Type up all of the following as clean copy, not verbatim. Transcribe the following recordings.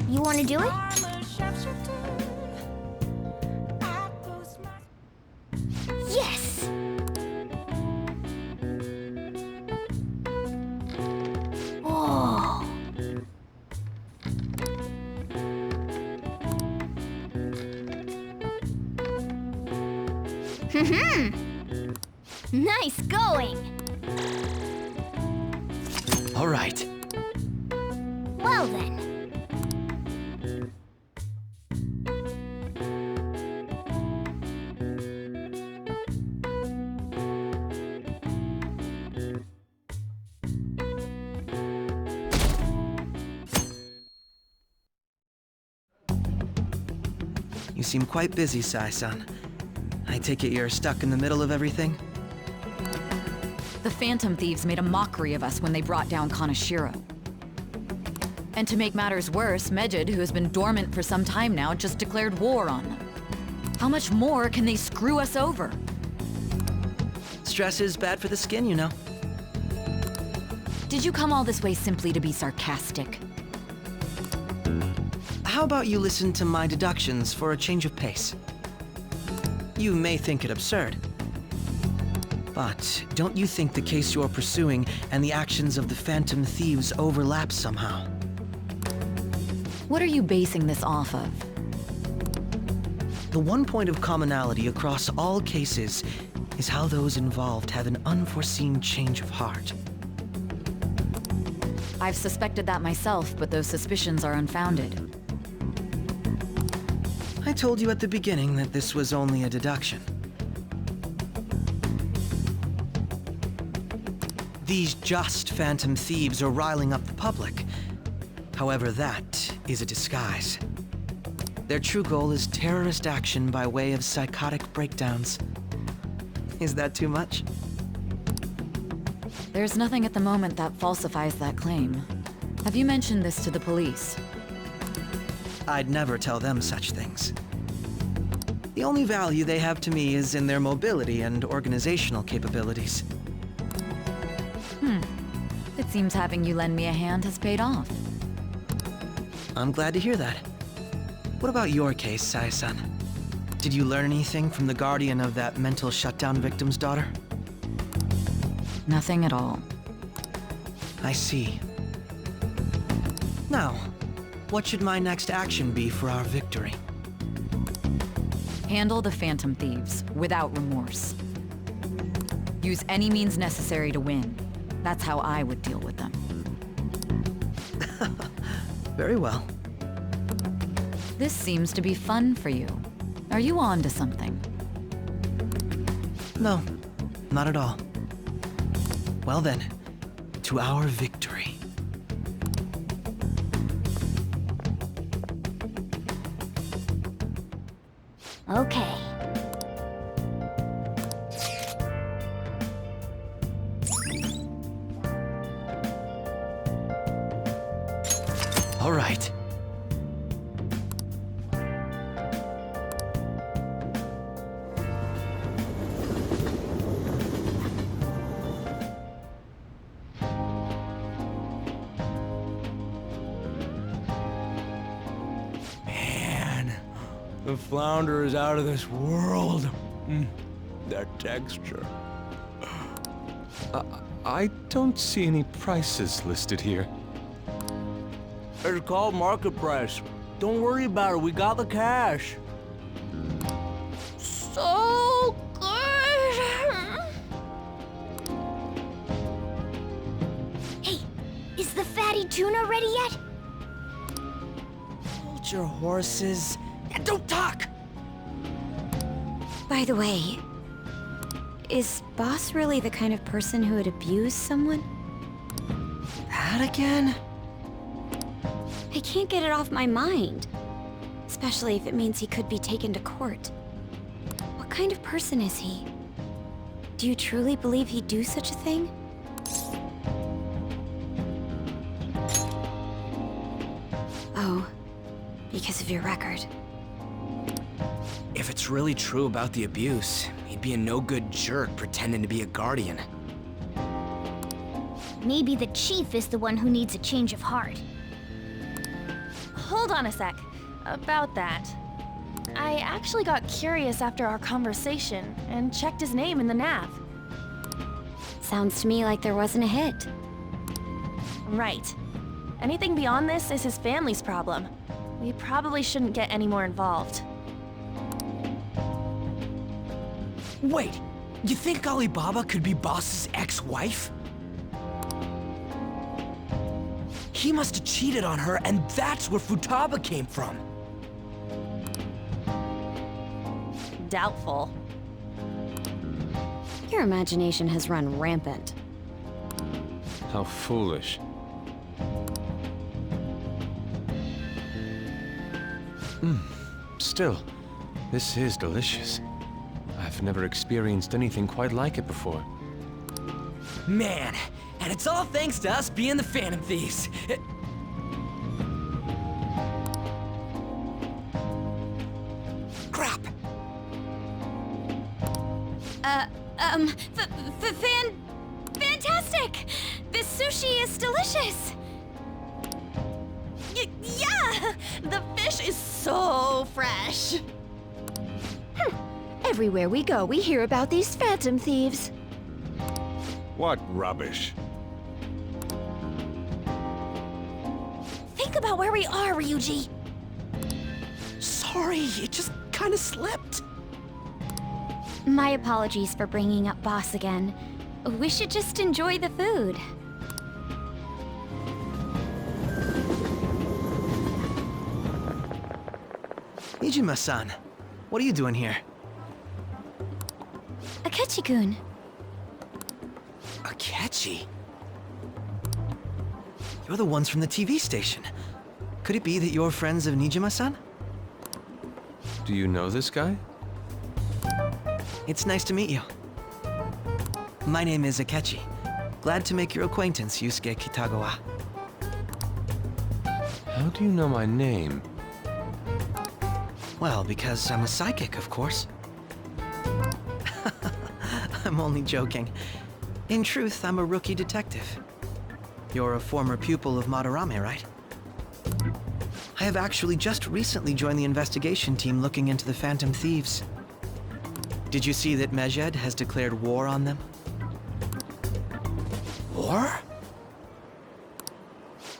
You want to do it? Yes! Oh. Nice going! All right. Well then. You seem quite busy, Sai-san. I take it you're stuck in the middle of everything? The Phantom Thieves made a mockery of us when they brought down Kaneshiro. And to make matters worse, Mejid, who has been dormant for some time now, just declared war on them. How much more can they screw us over? Stress is bad for the skin, you know. Did you come all this way simply to be sarcastic? How about you listen to my deductions for a change of pace? You may think it absurd, but don't you think the case you're pursuing and the actions of the Phantom Thieves overlap somehow? What are you basing this off of? The one point of commonality across all cases is how those involved have an unforeseen change of heart. I've suspected that myself, but those suspicions are unfounded. I told you at the beginning that this was only a deduction. These just Phantom Thieves are riling up the public. However, that is a disguise. Their true goal is terrorist action by way of psychotic breakdowns. Is that too much? There's nothing at the moment that falsifies that claim. Have you mentioned this to the police? I'd never tell them such things. The only value they have to me is in their mobility and organizational capabilities. It seems having you lend me a hand has paid off. I'm glad to hear that. What about your case, Sai-san? Did you learn anything from the guardian of that mental shutdown victim's daughter? Nothing at all. I see. Now, what should my next action be for our victory? Handle the Phantom Thieves without remorse. Use any means necessary to win. That's how I would deal with them. Very well. This seems to be fun for you. Are you on to something? No, not at all. Well then, to our victory. Okay. All right. Man, the flounder is out of this world. That texture. I don't see any prices listed here. It's called market price. Don't worry about it, we got the cash. So good! Hey, is the fatty tuna ready yet? Hold your horses and don't talk! By the way, is Boss really the kind of person who would abuse someone? That again? I can't get it off my mind. Especially if it means he could be taken to court. What kind of person is he? Do you truly believe he'd do such a thing? Oh, because of your record. If it's really true about the abuse, he'd be a no-good jerk pretending to be a guardian. Maybe the chief is the one who needs a change of heart. hold on a sec. About that. I actually got curious after our conversation and checked his name in the nav. Sounds to me like there wasn't a hit. Right. Anything beyond this is his family's problem. We probably shouldn't get any more involved. Wait, you think Alibaba could be Boss's ex-wife? He must have cheated on her, and that's where Futaba came from. Doubtful. Your imagination has run rampant. How foolish. Still, this is delicious. I've never experienced anything quite like it before. Man, and it's all thanks to us being the Phantom Thieves. Crap! Fantastic! This sushi is delicious! Yeah! The fish is so fresh! Everywhere we go, we hear about these Phantom Thieves. What rubbish. Think about where we are, Ryuji! Sorry, it just kinda slipped. My apologies for bringing up Boss again. We should just enjoy the food. Nijima-san, what are you doing here? Akechi-kun. Akechi? You're the ones from the TV station. Could it be that you're friends of Nijima-san? Do you know this guy? It's nice to meet you. My name is Akechi. Glad to make your acquaintance, Yusuke Kitagawa. How do you know my name? Well, because I'm a psychic, of course. I'm only joking. In truth, I'm a rookie detective. You're a former pupil of Madarame, right? I have actually just recently joined the investigation team looking into the Phantom Thieves. Did you see that Medjed has declared war on them? War?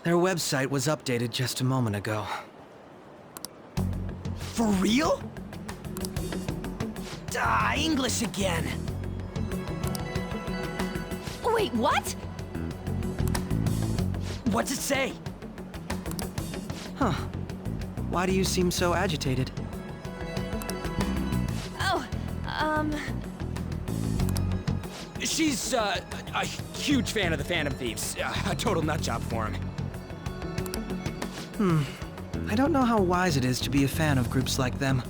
Their website was updated just a moment ago. For real? Ah, English again. Wait, what? What's it say? Huh. Why do you seem so agitated? Oh, She's, a huge fan of the Phantom Thieves. A total nutjob for him. I don't know how wise it is to be a fan of groups like them.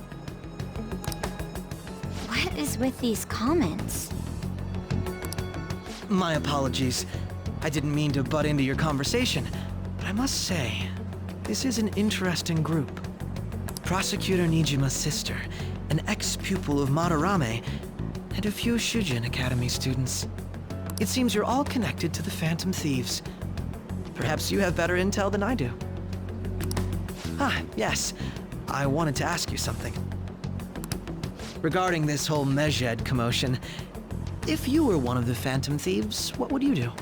What is with these comments? My apologies. I didn't mean to butt into your conversation, but I must say, this is an interesting group. Prosecutor Nijima's sister, an ex-pupil of Madarame, and a few Shujin Academy students. It seems you're all connected to the Phantom Thieves. Perhaps you have better intel than I do. Ah, yes. I wanted to ask you something. Regarding this whole Medjed commotion, if you were one of the Phantom Thieves, what would you do?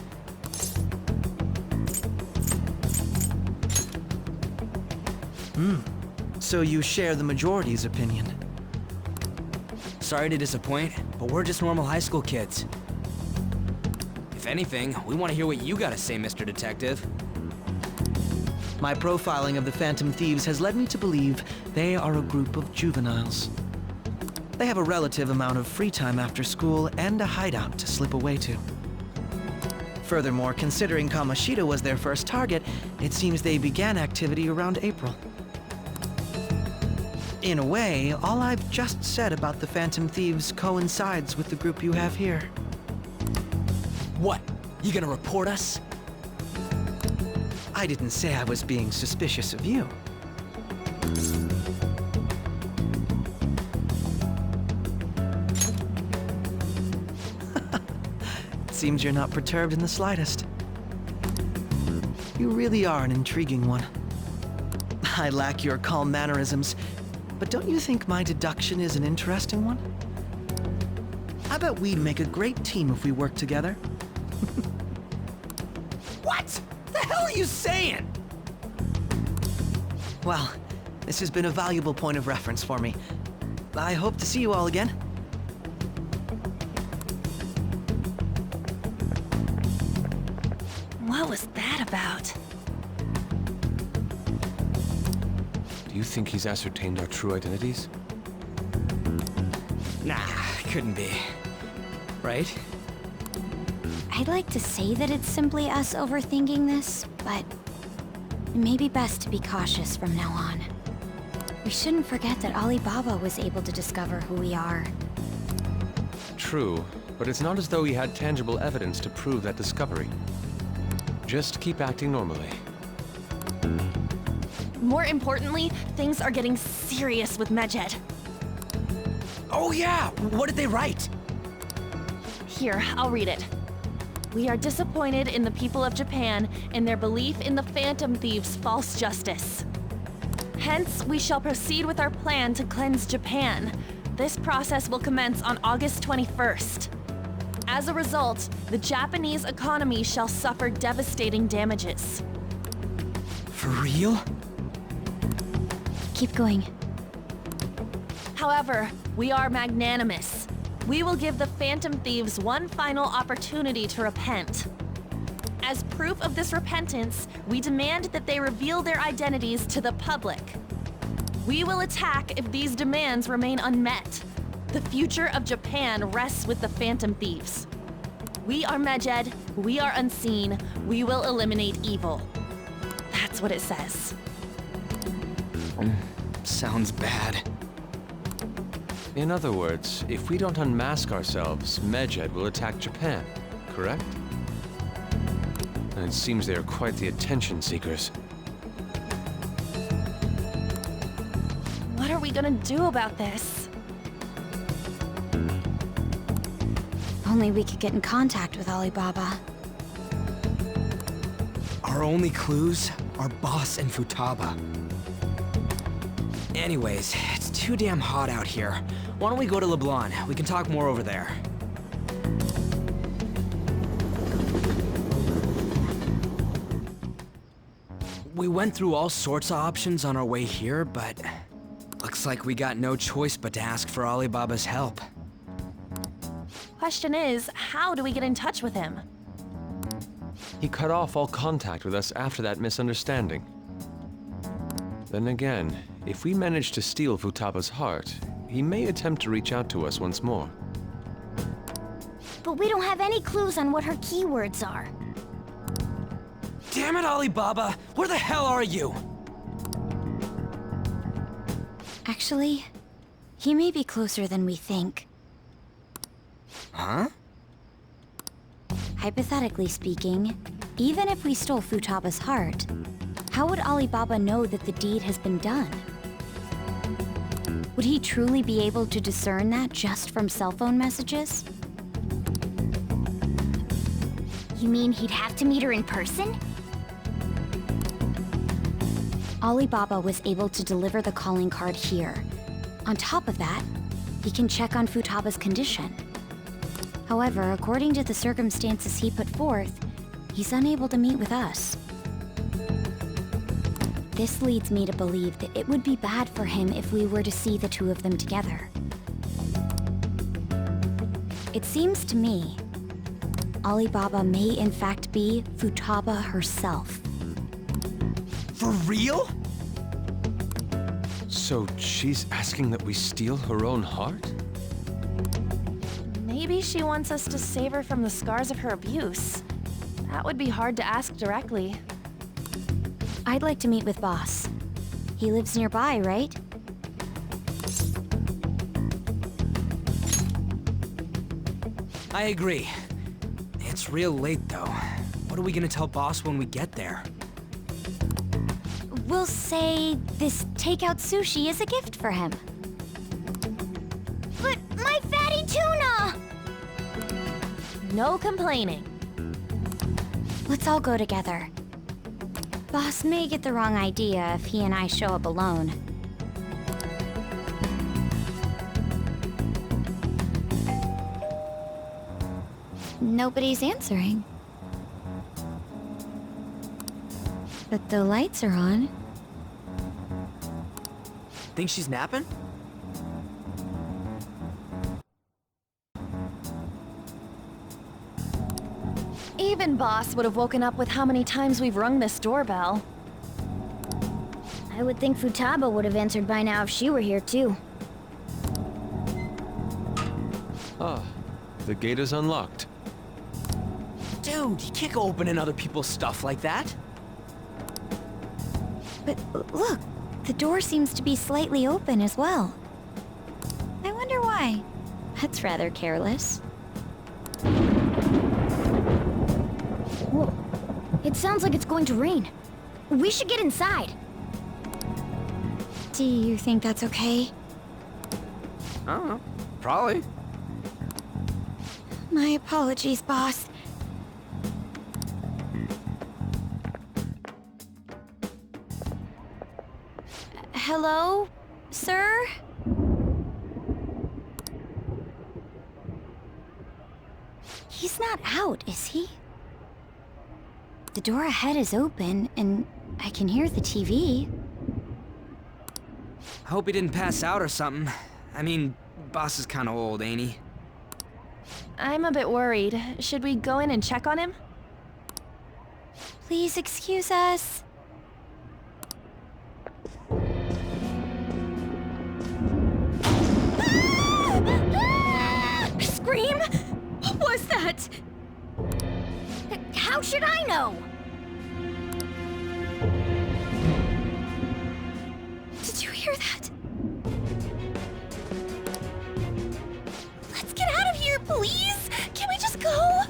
So you share the majority's opinion. Sorry to disappoint, but we're just normal high school kids. If anything, we want to hear what you gotta say, Mr. Detective. My profiling of the Phantom Thieves has led me to believe they are a group of juveniles. They have a relative amount of free time after school and a hideout to slip away to. Furthermore, considering Kamoshida was their first target, it seems they began activity around April. In a way, all I've just said about the Phantom Thieves coincides with the group you have here. What? You gonna report us? I didn't say I was being suspicious of you. It seems you're not perturbed in the slightest. You really are an intriguing one. I lack your calm mannerisms, but don't you think my deduction is an interesting one? I bet we'd make a great team if we worked together. What? The hell are you saying? Well, this has been a valuable point of reference for me. I hope to see you all again. What was that about? Do you think he's ascertained our true identities? Nah, couldn't be. Right? I'd like to say that it's simply us overthinking this, but it may be best to be cautious from now on. We shouldn't forget that Alibaba was able to discover who we are. True, but it's not as though he had tangible evidence to prove that discovery. Just keep acting normally. More importantly, things are getting serious with Medjed. Oh yeah, what did they write? Here, I'll read it. We are disappointed in the people of Japan in their belief in the Phantom Thieves' false justice. Hence, we shall proceed with our plan to cleanse Japan. This process will commence on August 21st. As a result, the Japanese economy shall suffer devastating damages. For real? Keep going. However, we are magnanimous. We will give the Phantom Thieves one final opportunity to repent. As proof of this repentance, we demand that they reveal their identities to the public. We will attack if these demands remain unmet. The future of Japan rests with the Phantom Thieves. We are Medjed, we are unseen, we will eliminate evil. That's what it says. Sounds bad. In other words, if we don't unmask ourselves, Medjed will attack Japan, correct? And it seems they are quite the attention seekers. What are we gonna do about this? Only we could get in contact with Alibaba. Our only clues are Boss and Futaba. Anyways, it's too damn hot out here. Why don't we go to Leblon? We can talk more over there. We went through all sorts of options on our way here, but looks like we got no choice but to ask for Alibaba's help. Question is, how do we get in touch with him? He cut off all contact with us after that misunderstanding. Then again, if we manage to steal Futaba's heart, he may attempt to reach out to us once more. But we don't have any clues on what her keywords are. Damn it, Alibaba! Where the hell are you? Actually, he may be closer than we think. Huh? Hypothetically speaking, even if we stole Futaba's heart, how would Alibaba know that the deed has been done? Would he truly be able to discern that just from cell phone messages? You mean he'd have to meet her in person? Alibaba was able to deliver the calling card here. On top of that, he can check on Futaba's condition. However, according to the circumstances he put forth, he's unable to meet with us. This leads me to believe that it would be bad for him if we were to see the two of them together. It seems to me, Alibaba may in fact be Futaba herself. For real? So she's asking that we steal her own heart? Maybe she wants us to save her from the scars of her abuse. That would be hard to ask directly. I'd like to meet with Boss. He lives nearby, right? I agree. It's real late, though. What are we gonna tell Boss when we get there? We'll say this takeout sushi is a gift for him. But my fatty tuna! No complaining. Let's all go together. Boss may get the wrong idea if he and I show up alone. Nobody's answering. But the lights are on. Think she's napping? Even Boss would have woken up with how many times we've rung this doorbell. I would think Futaba would have answered by now if she were here too. Ah, the gate is unlocked. Dude, you can't go opening other people's stuff like that. But look, the door seems to be slightly open as well. I wonder why. That's rather careless. Whoa. It sounds like it's going to rain. We should get inside. Do you think that's okay? I don't know. Probably. My apologies, boss. Hello, sir? He's not out, is he? The door ahead is open, and I can hear the TV. I hope he didn't pass out or something. I mean, boss is kinda old, ain't he? I'm a bit worried. Should we go in and check on him? Please excuse us. Scream? What was that? How should I know? Did you hear that? Let's get out of here, please! Can we just go?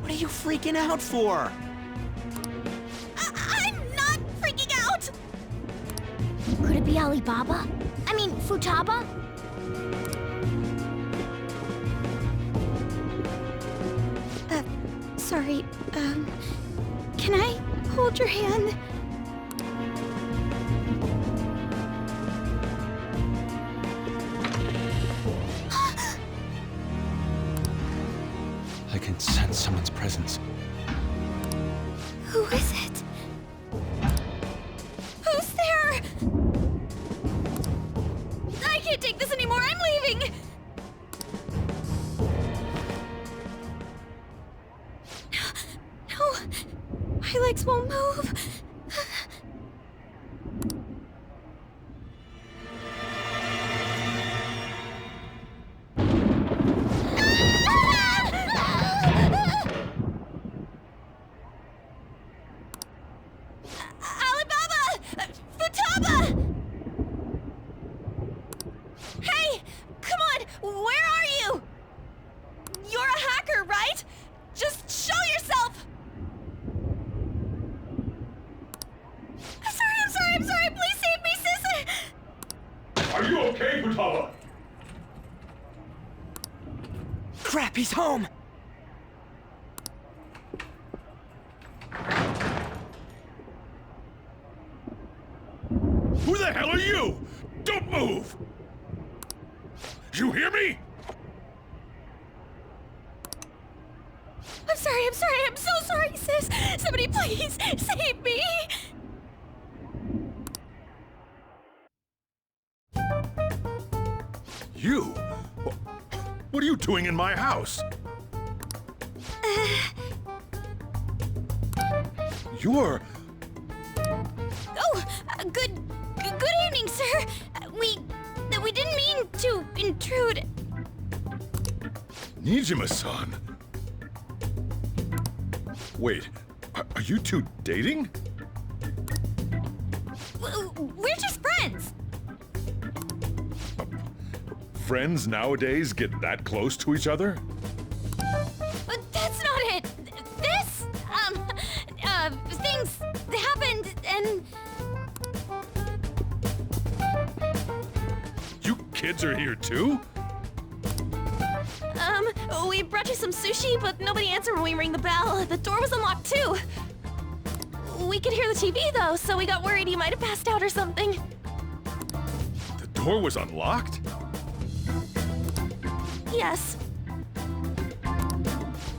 What are you freaking out for? I'm not freaking out! Could it be Alibaba? I mean, Futaba? Sorry, can I hold your hand? I can sense someone's presence. Who is it? Who's there? I can't take this anymore, I'm leaving! No, my legs won't move. Alibaba! Futaba! Hey! Come on! Where are you? You're a hacker, right? Just show yourself! I'm sorry! Please save me, sis! Are you okay, Futaba? Crap, he's home! Who the hell are you? Don't move! You hear me? I'm so sorry, sis! Somebody please save me! You? What are you doing in my house? You're... Oh, good evening, sir. We didn't mean to intrude. Nijima-san. Wait, are you two dating? We're just friends. Friends nowadays get that close to each other? But that's not it. This, things happened and... You kids are here too? We brought you some sushi, but nobody answered when we rang the bell. The door was unlocked too. We could hear the TV though, so we got worried he might have passed out or something. The door was unlocked? Yes.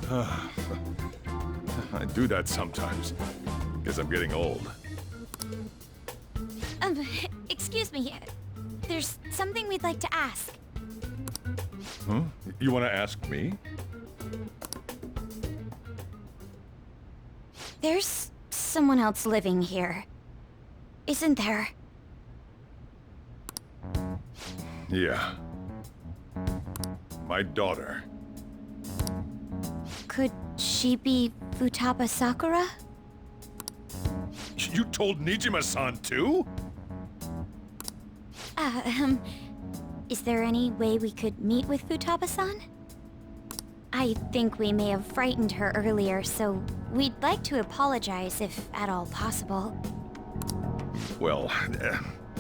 I do that sometimes. Guess I'm getting old. Excuse me. There's something we'd like to ask. Huh? You want to ask me? There's someone else living here, isn't there? Yeah. My daughter. Could she be Futaba Sakura? You told Nijima-san too? Is there any way we could meet with Futaba-san? I think we may have frightened her earlier, so we'd like to apologize if at all possible. Well,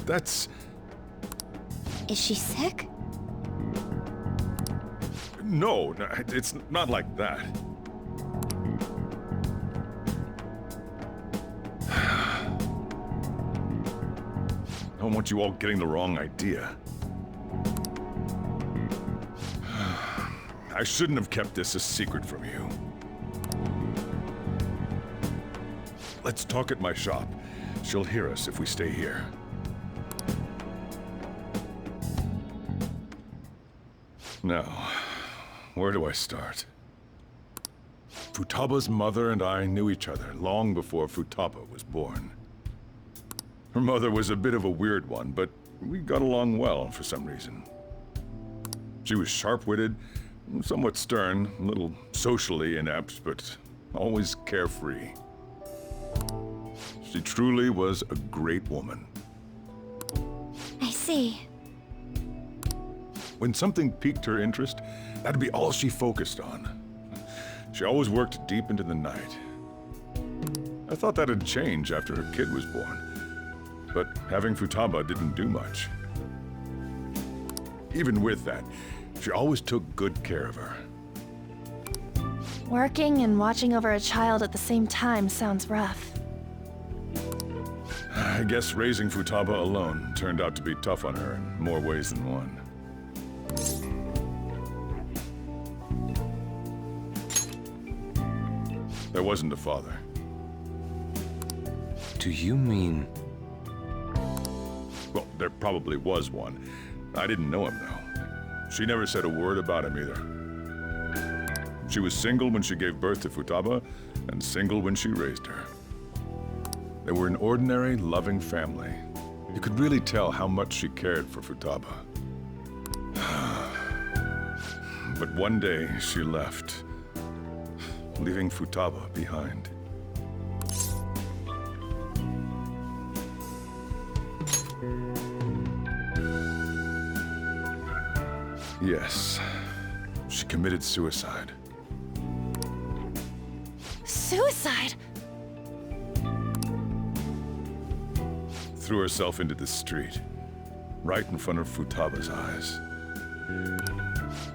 that's... Is she sick? No, it's not like that. I don't want you all getting the wrong idea. I shouldn't have kept this a secret from you. Let's talk at my shop. She'll hear us if we stay here. Now, where do I start? Futaba's mother and I knew each other long before Futaba was born. Her mother was a bit of a weird one, but we got along well for some reason. She was sharp-witted, somewhat stern, a little socially inept, but always carefree. She truly was a great woman. I see. When something piqued her interest, that'd be all she focused on. She always worked deep into the night. I thought that'd change after her kid was born. But having Futaba didn't do much. Even with that, she always took good care of her. Working and watching over a child at the same time sounds rough. I guess raising Futaba alone turned out to be tough on her in more ways than one. There wasn't a father. Do you mean... Well, there probably was one. I didn't know him, though. She never said a word about him either. She was single when she gave birth to Futaba, and single when she raised her. They were an ordinary, loving family. You could really tell how much she cared for Futaba. But one day, she left, leaving Futaba behind. Yes, she committed suicide. Suicide? Threw herself into the street, right in front of Futaba's eyes.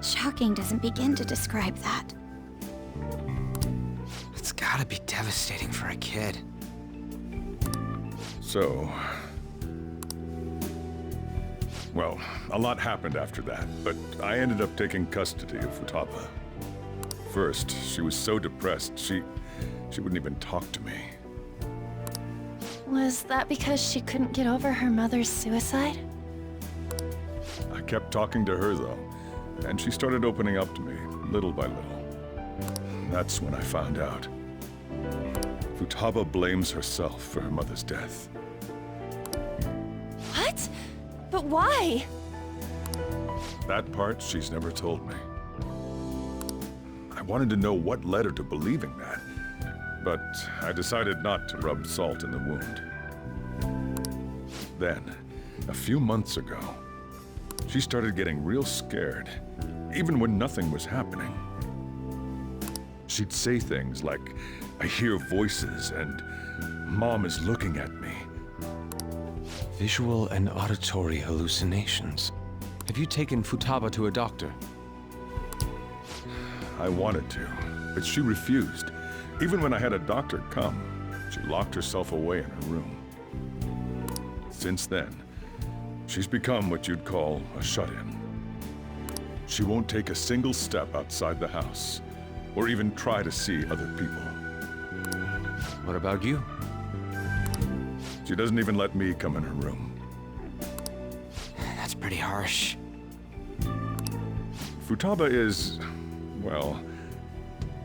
Shocking doesn't begin to describe that. It's gotta be devastating for a kid. So... Well, a lot happened after that, but I ended up taking custody of Futaba. First, she was so depressed, she wouldn't even talk to me. Was that because she couldn't get over her mother's suicide? I kept talking to her, though, and she started opening up to me, little by little. That's when I found out. Futaba blames herself for her mother's death. What? But why? That part she's never told me. I wanted to know what led her to believing that, but I decided not to rub salt in the wound. Then, a few months ago, she started getting real scared, even when nothing was happening. She'd say things like, "I hear voices," and "Mom is looking at me." Visual and auditory hallucinations. Have you taken Futaba to a doctor? I wanted to, but she refused, even when I had a doctor come. she locked herself away in her room. Since then, she's become what you'd call a shut-in. She won't take a single step outside the house, or even try to see other people. What about you? She doesn't even let me come in her room. That's pretty harsh. Futaba is, well,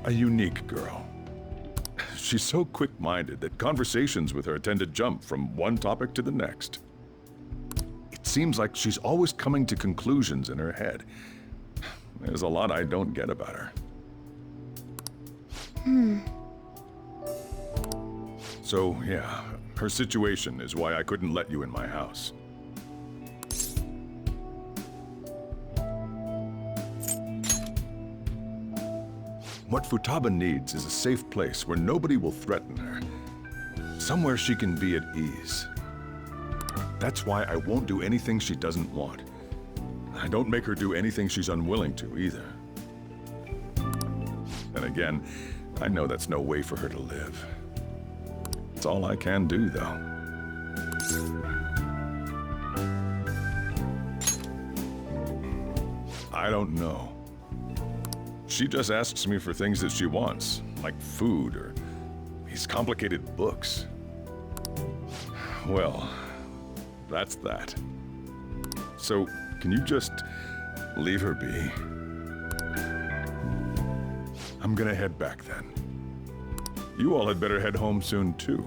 a unique girl. She's so quick-minded that conversations with her tend to jump from one topic to the next. It seems like she's always coming to conclusions in her head. There's a lot I don't get about her. So, yeah, her situation is why I couldn't let you in my house. What Futaba needs is a safe place where nobody will threaten her. Somewhere she can be at ease. That's why I won't do anything she doesn't want. I don't make her do anything she's unwilling to, either. And again, I know that's no way for her to live. It's all I can do, though. I don't know. She just asks me for things that she wants, like food or these complicated books. Well, that's that. So, can you just leave her be? I'm gonna head back then. You all had better head home soon, too.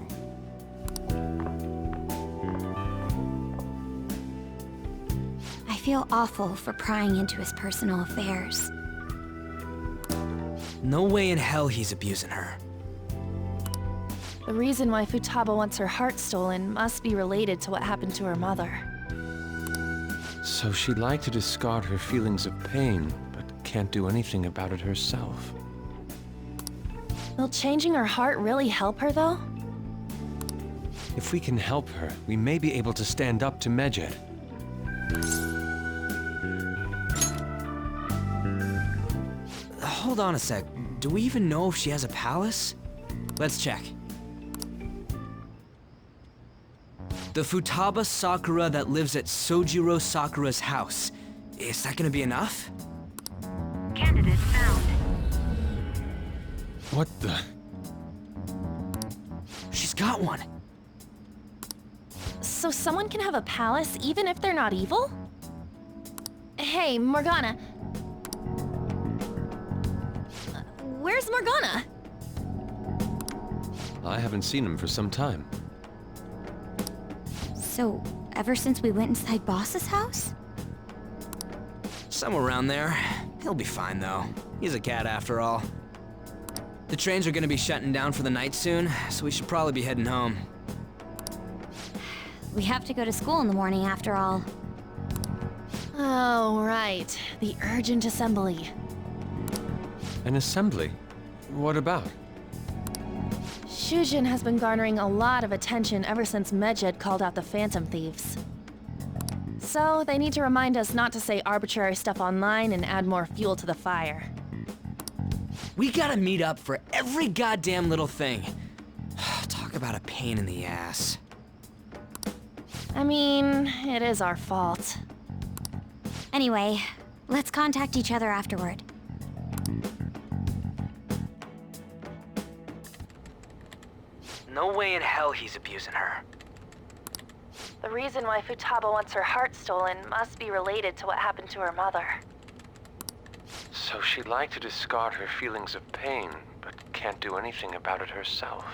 I feel awful for prying into his personal affairs. No way in hell he's abusing her. The reason why Futaba wants her heart stolen must be related to what happened to her mother. So she'd like to discard her feelings of pain, but can't do anything about it herself. Will changing her heart really help her, though? If we can help her, we may be able to stand up to Medjed. Hold on a sec. Do we even know if she has a palace? Let's check. The Futaba Sakura that lives at Sojiro Sakura's house. Is that gonna be enough? Candidate found. What the? She's got one. So someone can have a palace even if they're not evil? Hey, Morgana. Where's Morgana? I haven't seen him for some time. So, ever since we went inside Boss's house? Somewhere around there. He'll be fine, though. He's a cat after all. The trains are gonna be shutting down for the night soon, so we should probably be heading home. We have to go to school in the morning after all. Oh, right. The urgent assembly. An assembly? What about? Shujin has been garnering a lot of attention ever since Medjed called out the Phantom Thieves. So, they need to remind us not to say arbitrary stuff online and add more fuel to the fire. We gotta meet up for every goddamn little thing. Talk about a pain in the ass. I mean, it is our fault. Anyway, let's contact each other afterward. No way in hell he's abusing her. The reason why Futaba wants her heart stolen must be related to what happened to her mother. So she'd like to discard her feelings of pain, but can't do anything about it herself.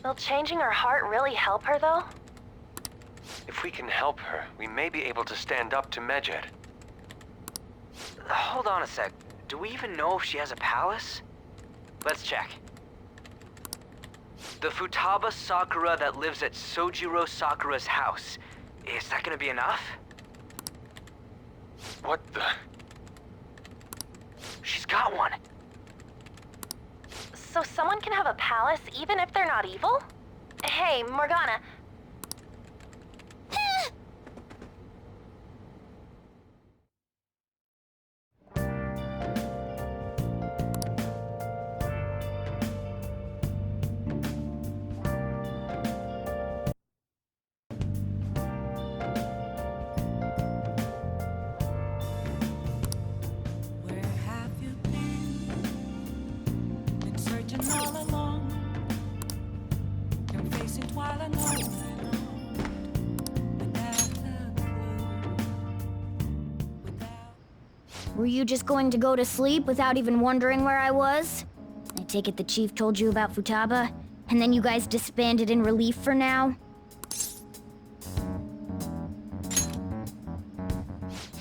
Will changing her heart really help her, though? If we can help her, we may be able to stand up to Medjed. Hold on a sec. Do we even know if she has a palace? Let's check. The Futaba Sakura that lives at Sojiro Sakura's house. Is that gonna be enough? What the? She's got one. So someone can have a palace even if they're not evil? Hey, Morgana. Were you just going to go to sleep without even wondering where I was? I take it the chief told you about Futaba, and then you guys disbanded in relief for now?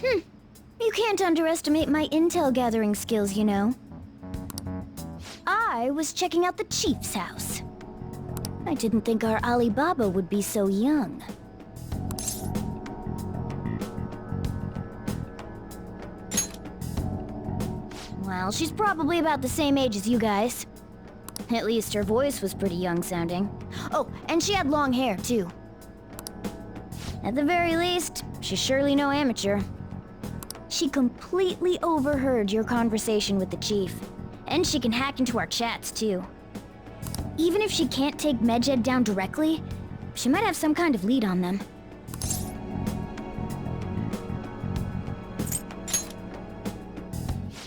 You can't underestimate my intel gathering skills, you know. I was checking out the chief's house. I didn't think our Alibaba would be so young. Well, she's probably about the same age as you guys. At least her voice was pretty young sounding. Oh, and she had long hair, too. At the very least, she's surely no amateur. She completely overheard your conversation with the chief. And she can hack into our chats, too. Even if she can't take Medjed down directly, she might have some kind of lead on them.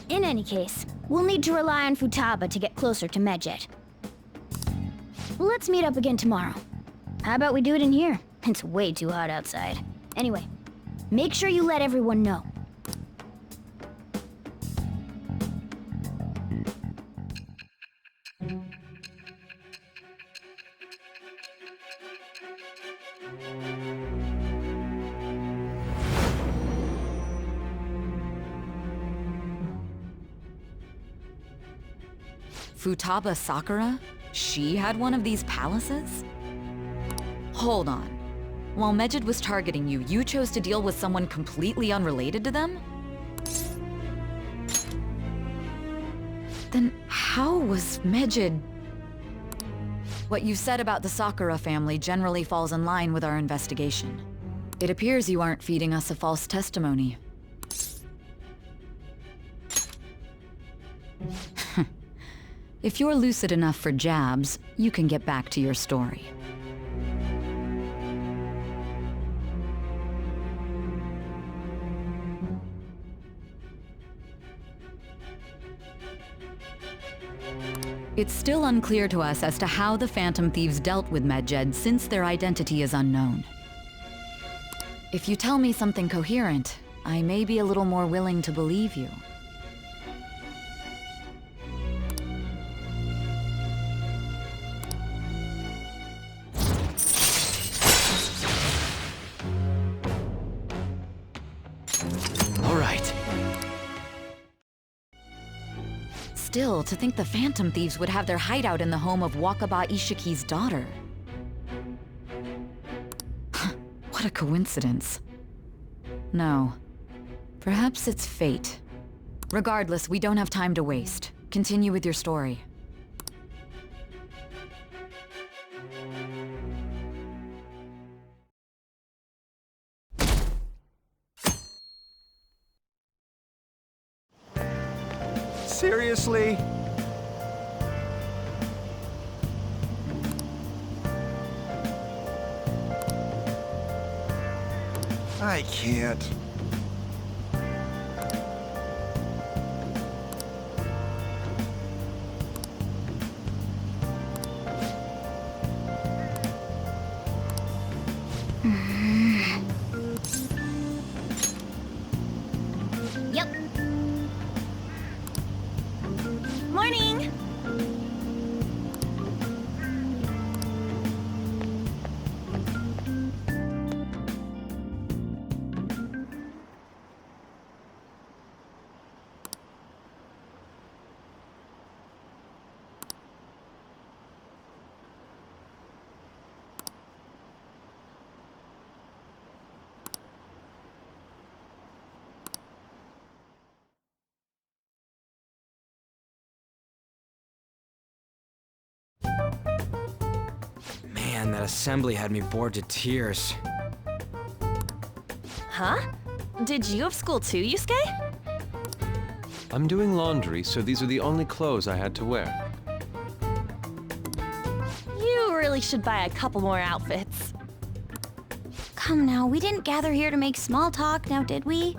In any case, we'll need to rely on Futaba to get closer to Medjed. Let's meet up again tomorrow. How about we do it in here? It's way too hot outside. Anyway, make sure you let everyone know. Futaba Sakura? She had one of these palaces? Hold on. While Medjed was targeting you, you chose to deal with someone completely unrelated to them? Then how was Medjed... What you said about the Sakura family generally falls in line with our investigation. It appears you aren't feeding us a false testimony. If you're lucid enough for jabs, you can get back to your story. It's still unclear to us as to how the Phantom Thieves dealt with Medjed since their identity is unknown. If you tell me something coherent, I may be a little more willing to believe you. Still, to think the Phantom Thieves would have their hideout in the home of Wakaba Ishiki's daughter. What a coincidence. No. Perhaps it's fate. Regardless, we don't have time to waste. Continue with your story. Seriously? I can't. Yep. Morning! Man, that assembly had me bored to tears. Huh? Did you have school too, Yusuke? I'm doing laundry, so these are the only clothes I had to wear. You really should buy a couple more outfits. Come now, we didn't gather here to make small talk, now did we?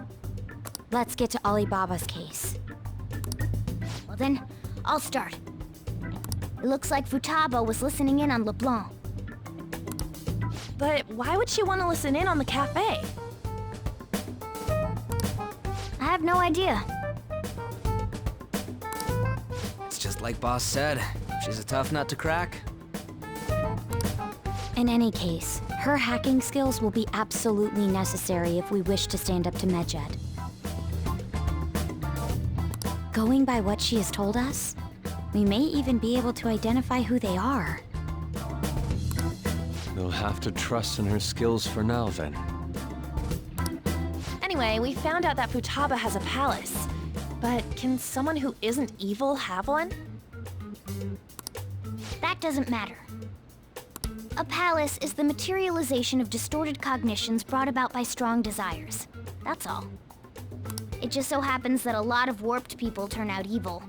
Let's get to Alibaba's case. Well then, I'll start. It looks like Futaba was listening in on LeBlanc. But why would she want to listen in on the cafe? I have no idea. Like Boss said, she's a tough nut to crack. In any case, her hacking skills will be absolutely necessary if we wish to stand up to Medjed. Going by what she has told us, we may even be able to identify who they are. We'll have to trust in her skills for now, then. Anyway, we found out that Futaba has a palace. But can someone who isn't evil have one? That doesn't matter. A palace is the materialization of distorted cognitions brought about by strong desires. That's all. It just so happens that a lot of warped people turn out evil.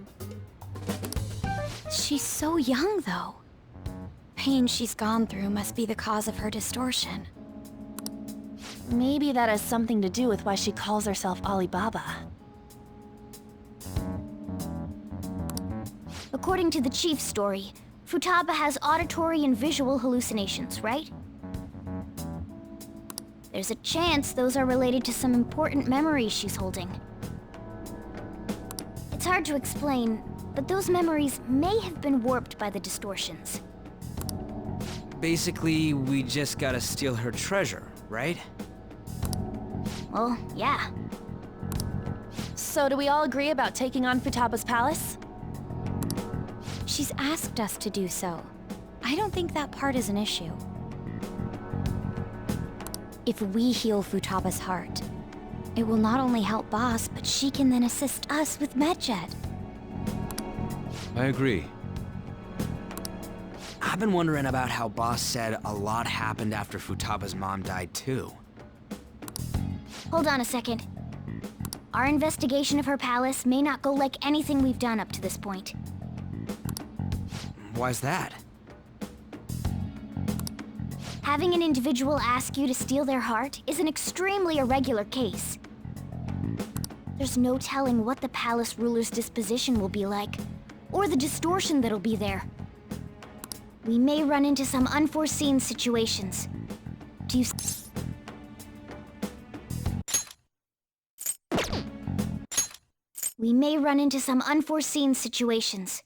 She's so young, though. Pain she's gone through must be the cause of her distortion. Maybe that has something to do with why she calls herself Alibaba. According to the chief's story, Futaba has auditory and visual hallucinations, right? There's a chance those are related to some important memories she's holding. It's hard to explain, but those memories may have been warped by the distortions. Basically, we just gotta steal her treasure, right? Well, yeah. So do we all agree about taking on Futaba's palace? She's asked us to do so. I don't think that part is an issue. If we heal Futaba's heart, it will not only help Boss, but she can then assist us with Medjed. I agree. I've been wondering about how Boss said a lot happened after Futaba's mom died too. Hold on a second. Our investigation of her palace may not go like anything we've done up to this point. Why's that? Having an individual ask you to steal their heart is an extremely irregular case. There's no telling what the palace ruler's disposition will be like, or the distortion that'll be there. We may run into some unforeseen situations. Do you... We may run into some unforeseen situations.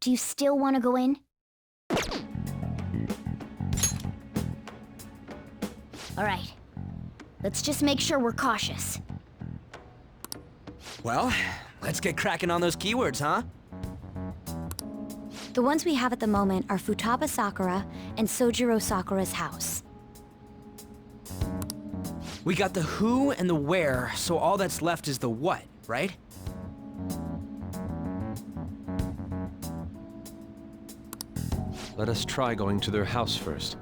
Do you still want to go in? All right. Let's just make sure we're cautious. Well, let's get cracking on those keywords, huh? The ones we have at the moment are Futaba Sakura and Sojiro Sakura's house. We got the who and the where, so all that's left is the what, right? Let us try going to their house first.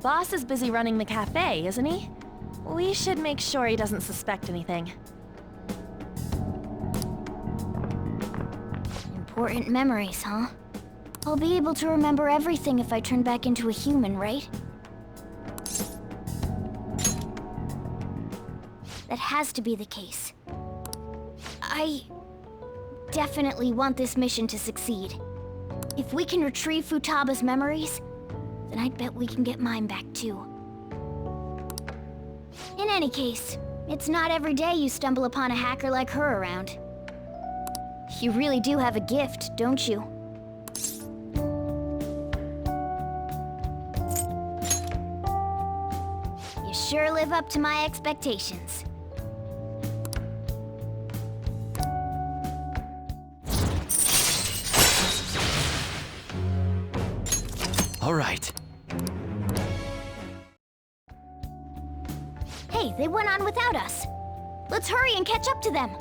Boss is busy running the cafe, isn't he? We should make sure he doesn't suspect anything. Important memories, huh? I'll be able to remember everything if I turn back into a human, right? That has to be the case. I definitely want this mission to succeed. If we can retrieve Futaba's memories, then I'd bet we can get mine back too. In any case, it's not every day you stumble upon a hacker like her around. You really do have a gift, don't you? You sure live up to my expectations. All right. Hey, they went on without us. Let's hurry and catch up to them.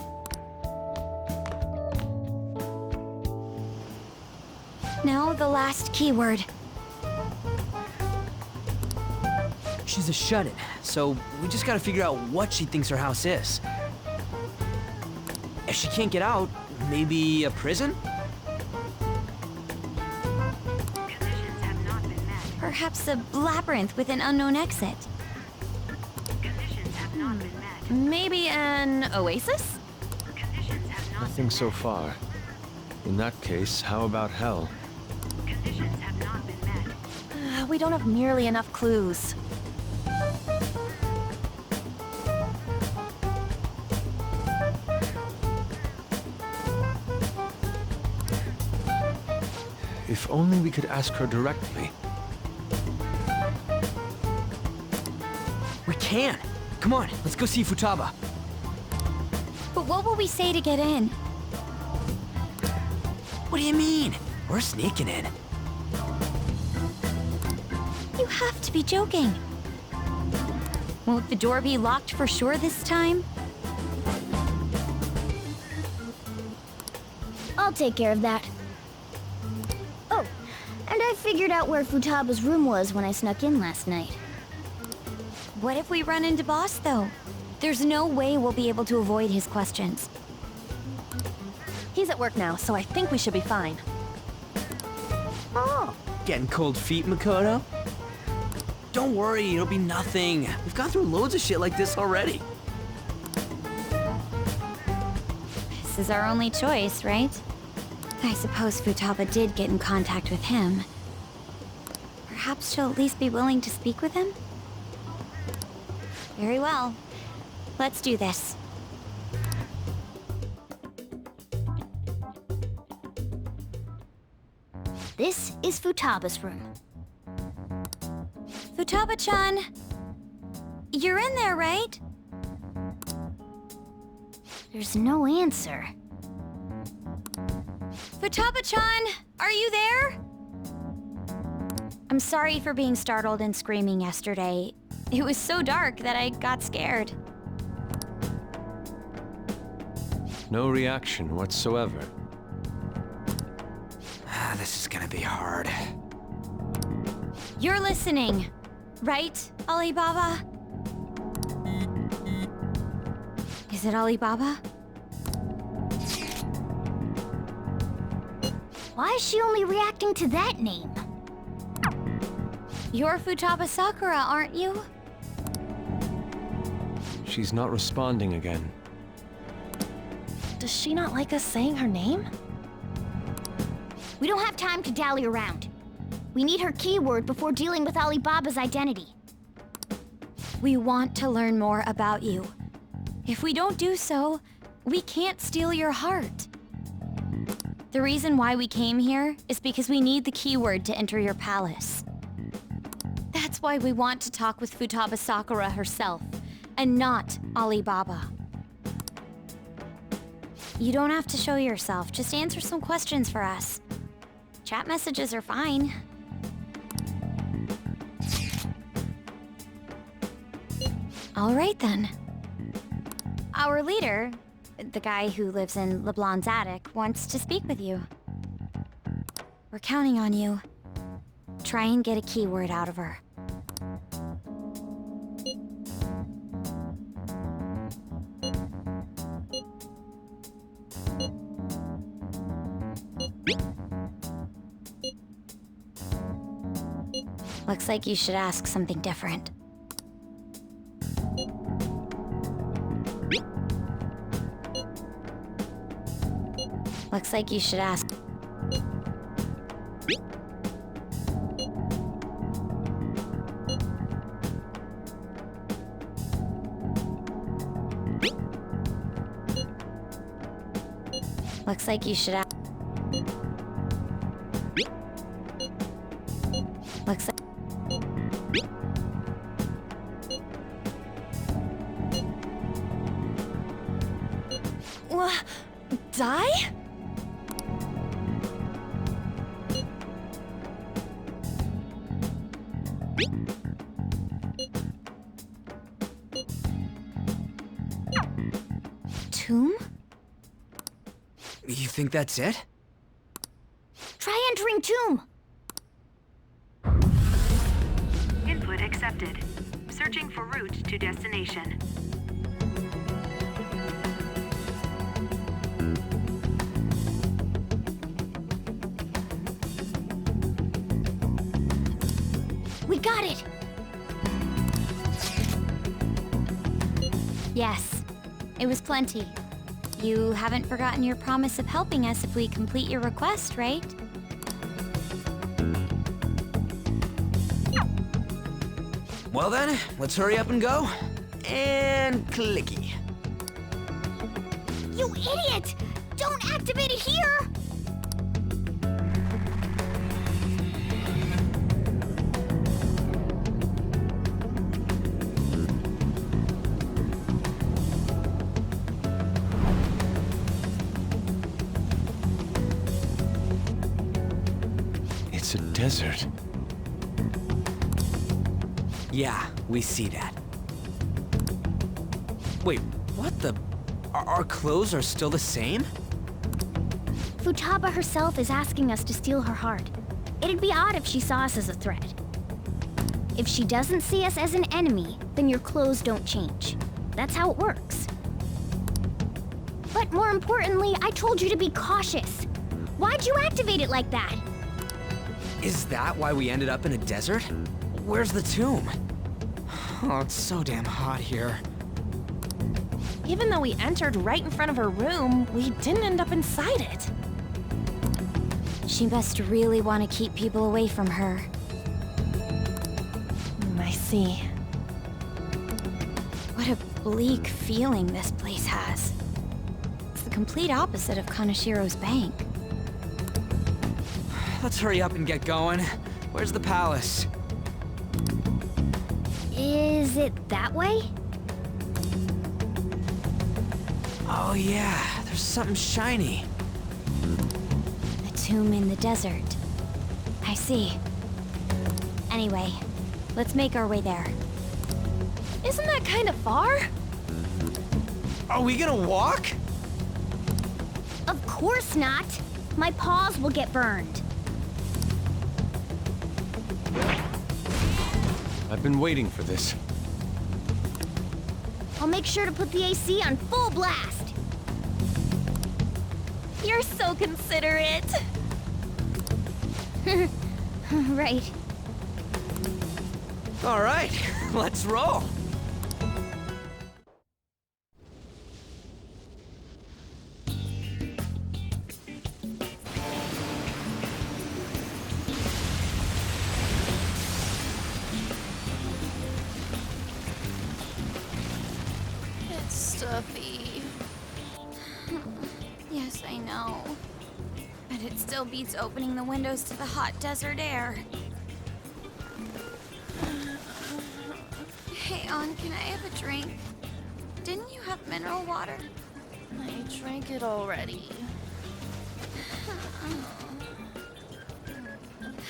Now the last keyword. She's a shut-in, so we just gotta figure out what she thinks her house is. If she can't get out, maybe a prison? Conditions have not been met. Perhaps a labyrinth with an unknown exit. Conditions have not been met. Maybe an oasis? Conditions have not Nothing so far. In that case, how about hell? Conditions have not been met. We don't have nearly enough clues. If only we could ask her directly. We can! Come on, let's go see Futaba. But what will we say to get in? What do you mean? We're sneaking in. You have to be joking. Won't the door be locked for sure this time? I'll take care of that. Oh, and I figured out where Futaba's room was when I snuck in last night. What if we run into Boss, though? There's no way we'll be able to avoid his questions. He's at work now, so I think we should be fine. Oh, getting cold feet, Makoto? Don't worry, it'll be nothing. We've gone through loads of shit like this already. This is our only choice, right? I suppose Futaba did get in contact with him. Perhaps she'll at least be willing to speak with him? Very well. Let's do this. This is Futaba's room. Futaba-chan! You're in there, right? There's no answer. Futaba-chan! Are you there? I'm sorry for being startled and screaming yesterday. It was so dark that I got scared. No reaction whatsoever. This is gonna be hard. You're listening, right, Alibaba? Is it Alibaba? Why is she only reacting to that name? You're Futaba Sakura, aren't you? She's not responding again. Does she not like us saying her name? We don't have time to dally around. We need her keyword before dealing with Alibaba's identity. We want to learn more about you. If we don't do so, we can't steal your heart. The reason why we came here is because we need the keyword to enter your palace. That's why we want to talk with Futaba Sakura herself, and not Alibaba. You don't have to show yourself, just answer some questions for us. Chat messages are fine. All right then. Our leader, the guy who lives in LeBlanc's attic, wants to speak with you. We're counting on you. Try and get a keyword out of her. Looks like you should ask something different. Looks like you should ask... Looks like you should ask... Looks like... Die? Tomb? You think that's it? Try entering Tomb! Input accepted. Searching for route to destination. We got it! Yes, it was plenty. You haven't forgotten your promise of helping us if we complete your request, right? Well then, let's hurry up and go. And clicky. You idiot! Don't activate it here! It's a desert. Yeah, we see that. Wait, what the? Our clothes are still the same? Futaba herself is asking us to steal her heart. It'd be odd if she saw us as a threat. If she doesn't see us as an enemy, then your clothes don't change. That's how it works. But more importantly, I told you to be cautious. Why'd you activate it like that? Is that why we ended up in a desert? Where's the tomb? Oh, it's so damn hot here. Even though we entered right in front of her room, we didn't end up inside it. She must really want to keep people away from her. I see. What a bleak feeling this place has. It's the complete opposite of Kanashiro's bank. Let's hurry up and get going. Where's the palace? Is it that way? Oh yeah, there's something shiny. A tomb in the desert. I see. Anyway, let's make our way there. Isn't that kind of far? Are we gonna walk? Of course not. My paws will get burned. I've been waiting for this. I'll make sure to put the AC on full blast. You're so considerate. Right. All right, let's roll. It's stuffy. Yes, I know. But it still beats opening the windows to the hot desert air. Hey, An, can I have a drink? Didn't you have mineral water? I drank it already.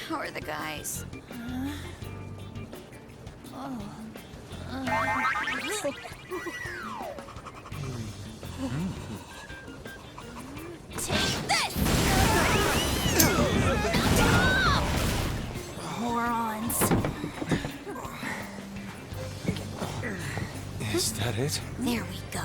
How are the guys? Take this! Morons. Is that it? There we go.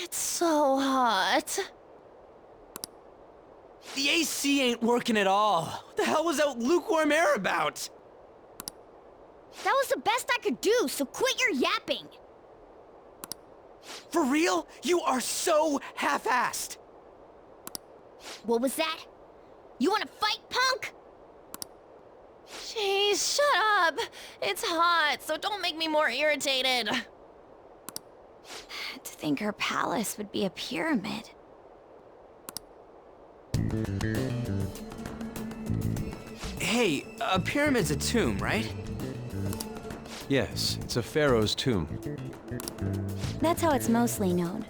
It's so hot. The AC ain't working at all. What the hell was that lukewarm air about? That was the best I could do, so quit your yapping. For real? You are so half-assed. What was that? You wanna fight, punk? Jeez, shut up. It's hot, so don't make me more irritated. To think her palace would be a pyramid. Hey, a pyramid's a tomb, right? Yes, it's a pharaoh's tomb. That's how it's mostly known.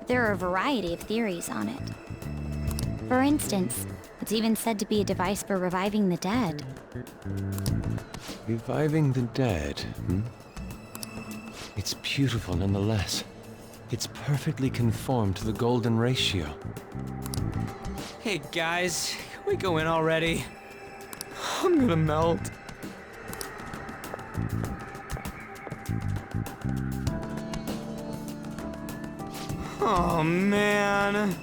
There are a variety of theories on it. For instance, it's even said to be a device for reviving the dead. Reviving the dead, hmm? It's beautiful nonetheless. It's perfectly conformed to the golden ratio. Hey guys, can we go in already? I'm gonna melt. Oh man.